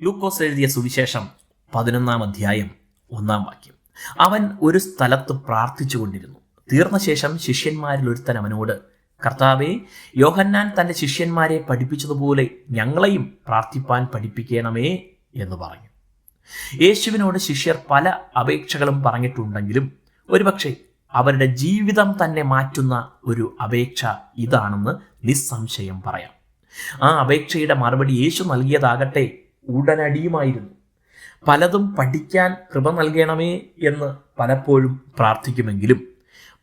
ലൂക്കോസ് എഴുതിയ സുവിശേഷം 11-ാം അധ്യായം 1-ാം വാക്യം. അവൻ ഒരു സ്ഥലത്ത് പ്രാർത്ഥിച്ചുകൊണ്ടിരുന്നു. തീർന്ന ശേഷം ശിഷ്യന്മാരിൽ ഒരുത്തൻ അവനോട്, കർത്താവേ, യോഹന്നാൻ തൻ്റെ ശിഷ്യന്മാരെ പഠിപ്പിച്ചതുപോലെ ഞങ്ങളെയും പ്രാർത്ഥിപ്പാൻ പഠിപ്പിക്കണമേ എന്ന് പറഞ്ഞു. യേശുവിനോട് ശിഷ്യർ പല അപേക്ഷകളും പറഞ്ഞിട്ടുണ്ടെങ്കിലും ഒരുപക്ഷെ അവരുടെ ജീവിതം തന്നെ മാറ്റുന്ന ഒരു അപേക്ഷ ഇതാണെന്ന് നിസ്സംശയം പറയാം. ആ അപേക്ഷയുടെ മറുപടി യേശു നൽകിയതാകട്ടെ ഉടനടിയുമായിരുന്നു. പലതും പഠിക്കാൻ കൃപ നൽകണമേ എന്ന് പലപ്പോഴും പ്രാർത്ഥിക്കുമെങ്കിലും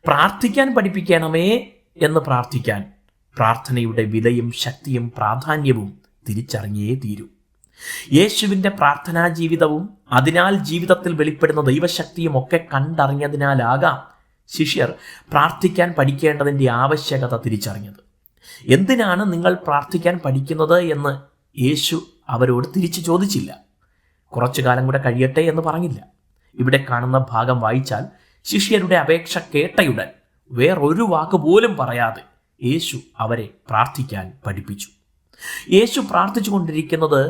പ്രാർത്ഥിക്കാൻ പഠിപ്പിക്കണമേ എന്ന് പ്രാർത്ഥിക്കാൻ പ്രാർത്ഥനയുടെ വിലയും ശക്തിയും പ്രാധാന്യവും തിരിച്ചറിഞ്ഞേ തീരൂ. യേശുവിൻ്റെ പ്രാർത്ഥനാ ജീവിതവും അതിനാൽ ജീവിതത്തിൽ വെളിപ്പെടുന്ന ദൈവശക്തിയും ഒക്കെ കണ്ടറിഞ്ഞതിനാലാകാം ശിഷ്യർ പ്രാർത്ഥിക്കാൻ പഠിക്കേണ്ടതിൻ്റെ ആവശ്യകത തിരിച്ചറിഞ്ഞത്. എന്തിനാണ് നിങ്ങൾ പ്രാർത്ഥിക്കാൻ പഠിക്കുന്നത് എന്ന് യേശു അവരോട് തിരിച്ചു ചോദിച്ചില്ല. കുറച്ചു കാലം കൂടെ കഴിയട്ടെ എന്ന് പറഞ്ഞില്ല. ഇവിടെ കാണുന്ന ഭാഗം വായിച്ചാൽ ശിഷ്യരുടെ അപേക്ഷ കേട്ടയുടൻ വേറൊരു വാക്ക് പോലും പറയാതെ യേശു അവരെ പ്രാർത്ഥിക്കാൻ പഠിപ്പിച്ചു. യേശു പ്രാർത്ഥിച്ചു കൊണ്ടിരിക്കുന്നത്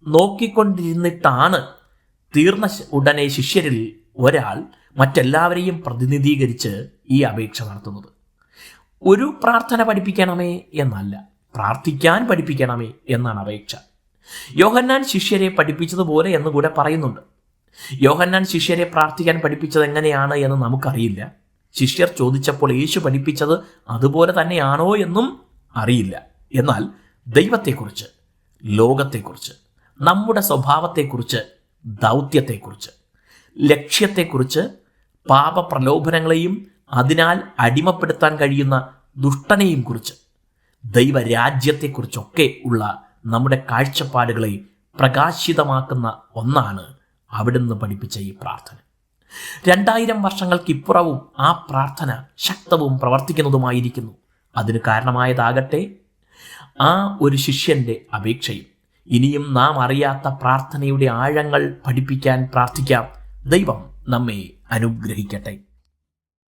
നോക്കിക്കൊണ്ടിരുന്നിട്ടാണ് തീർന്ന ഉടനെ ശിഷ്യരിൽ ഒരാൾ മറ്റെല്ലാവരെയും പ്രതിനിധീകരിച്ച് ഈ അപേക്ഷ നടത്തുന്നത്. ഒരു പ്രാർത്ഥന പഠിപ്പിക്കണമേ എന്നല്ല, പ്രാർത്ഥിക്കാൻ പഠിപ്പിക്കണമേ എന്നാണ് അപേക്ഷ. യോഹന്നാൻ ശിഷ്യരെ പഠിപ്പിച്ചതുപോലെ എന്ന് കൂടെ പറയുന്നുണ്ട്. യോഹന്നാൻ ശിഷ്യരെ പ്രാർത്ഥിക്കാൻ പഠിപ്പിച്ചത് എങ്ങനെയാണ് എന്ന് നമുക്കറിയില്ല. ശിഷ്യർ ചോദിച്ചപ്പോൾ യേശു പഠിപ്പിച്ചത് അതുപോലെ തന്നെയാണോ എന്നും അറിയില്ല. എന്നാൽ ദൈവത്തെക്കുറിച്ച്, ലോകത്തെക്കുറിച്ച്, നമ്മുടെ സ്വഭാവത്തെക്കുറിച്ച്, ദൗത്യത്തെക്കുറിച്ച്, ലക്ഷ്യത്തെക്കുറിച്ച്, പാപപ്രലോഭനങ്ങളെയും അതിനാൽ അടിമപ്പെടുത്താൻ കഴിയുന്ന ദുഷ്ടനെയും കുറിച്ച്, ദൈവരാജ്യത്തെക്കുറിച്ചൊക്കെ ഉള്ള നമ്മുടെ കാഴ്ചപ്പാടുകളെ പ്രകാശിതമാക്കുന്ന ഒന്നാണ് അവിടുന്ന് പഠിപ്പിച്ച ഈ പ്രാർത്ഥന. 2000 വർഷങ്ങൾക്കിപ്പുറവും ആ പ്രാർത്ഥന ശക്തവും പ്രവർത്തിക്കുന്നതുമായിരിക്കുന്നു. അതിന് കാരണമായതാകട്ടെ ആ ഒരു ശിഷ്യന്റെ അപേക്ഷയും. ഇനിയും നാം അറിയാത്ത പ്രാർത്ഥനയുടെ ആഴങ്ങൾ പഠിപ്പിക്കാൻ പ്രാർത്ഥിക്കാം. ദൈവം നമ്മെ അനുഗ്രഹിക്കട്ടെ.